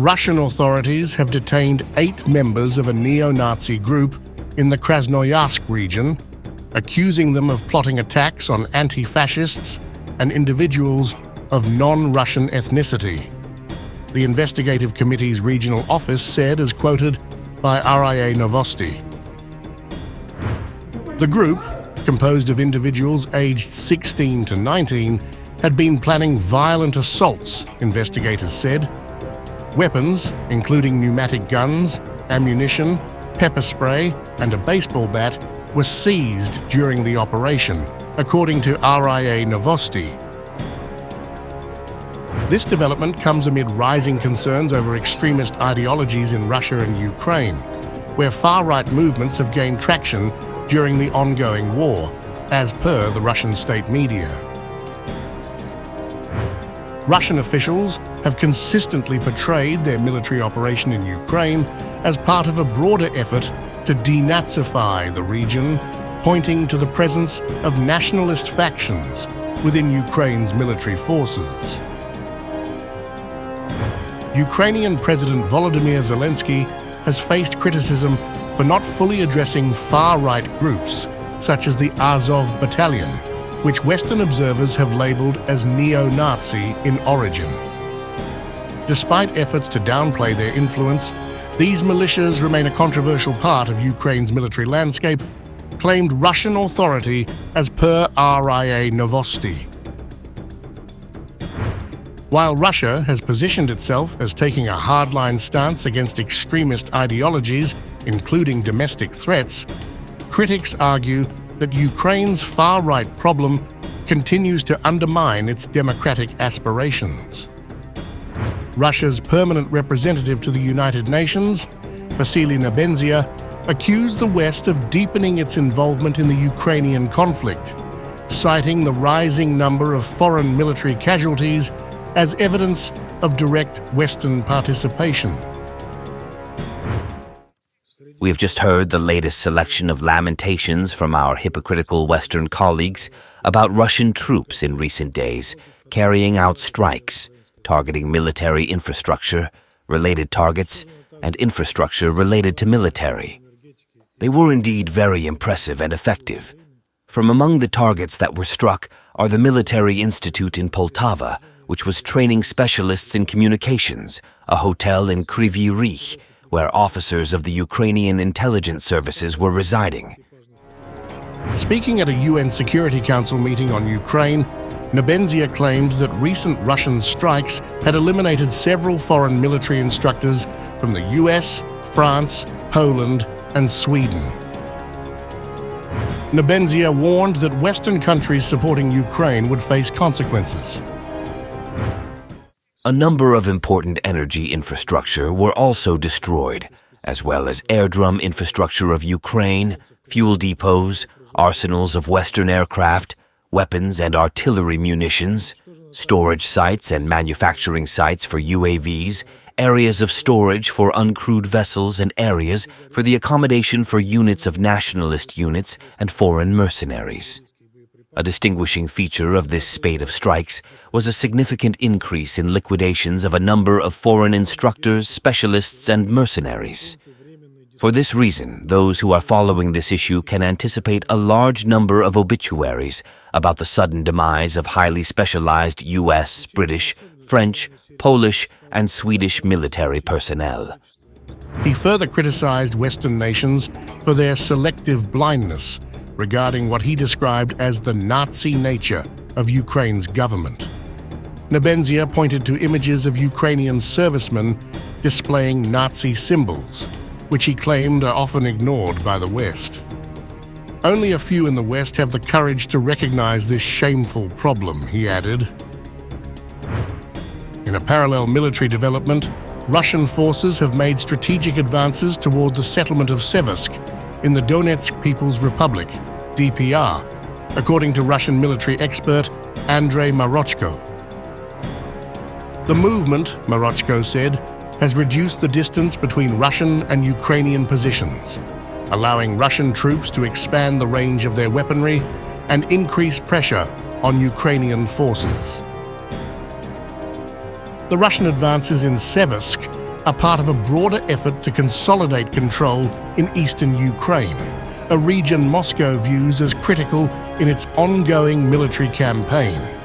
Russian authorities have detained 8 members of a neo-Nazi group in the Krasnoyarsk region, accusing them of plotting attacks on anti-fascists and individuals of non-Russian ethnicity. The investigative committee's regional office said, as quoted by RIA Novosti. The group, composed of individuals aged 16 to 19, had been planning violent assaults, investigators said. Weapons, including pneumatic guns, ammunition, pepper spray, and a baseball bat, were seized during the operation, according to RIA Novosti. This development comes amid rising concerns over extremist ideologies in Russia and Ukraine, where far-right movements have gained traction during the ongoing war, as per the Russian state media. Russian officials have consistently portrayed their military operation in Ukraine as part of a broader effort to de-Nazify the region, pointing to the presence of nationalist factions within Ukraine's military forces. Ukrainian President Volodymyr Zelensky has faced criticism for not fully addressing far-right groups, such as the Azov Battalion, which Western observers have labeled as neo-Nazi in origin. Despite efforts to downplay their influence, these militias remain a controversial part of Ukraine's military landscape, claimed Russian authority as per RIA Novosti. While Russia has positioned itself as taking a hardline stance against extremist ideologies, including domestic threats, critics argue that Ukraine's far-right problem continues to undermine its democratic aspirations. Russia's permanent representative to the United Nations, Vasily Nebenzia, accused the West of deepening its involvement in the Ukrainian conflict, citing the rising number of foreign military casualties as evidence of direct Western participation. We have just heard the latest selection of lamentations from our hypocritical Western colleagues about Russian troops in recent days carrying out strikes, targeting military infrastructure, related targets, and infrastructure related to military. They were indeed very impressive and effective. From among the targets that were struck are the Military Institute in Poltava, which was training specialists in communications, a hotel in Kryvyi Rih, where officers of the Ukrainian intelligence services were residing. Speaking at a UN Security Council meeting on Ukraine, Nebenzia claimed that recent Russian strikes had eliminated several foreign military instructors from the US, France, Poland, and Sweden. Nebenzia warned that Western countries supporting Ukraine would face consequences. A number of important energy infrastructure were also destroyed, as well as airdrum infrastructure of Ukraine, fuel depots, arsenals of Western aircraft, weapons and artillery munitions, storage sites and manufacturing sites for UAVs, areas of storage for uncrewed vessels, and areas for the accommodation for units of nationalist units and foreign mercenaries. A distinguishing feature of this spate of strikes was a significant increase in liquidations of a number of foreign instructors, specialists, and mercenaries. For this reason, those who are following this issue can anticipate a large number of obituaries about the sudden demise of highly specialized US, British, French, Polish, and Swedish military personnel. He further criticized Western nations for their selective blindness regarding what he described as the Nazi nature of Ukraine's government. Nebenzia pointed to images of Ukrainian servicemen displaying Nazi symbols, which he claimed are often ignored by the West. Only a few in the West have the courage to recognize this shameful problem, he added. In a parallel military development, Russian forces have made strategic advances toward the settlement of Seversk in the Donetsk People's Republic, DPR, according to Russian military expert Andrei Marochko. The movement, Marochko said, has reduced the distance between Russian and Ukrainian positions, allowing Russian troops to expand the range of their weaponry and increase pressure on Ukrainian forces. The Russian advances in Seversk are part of a broader effort to consolidate control in eastern Ukraine, a region Moscow views as critical in its ongoing military campaign.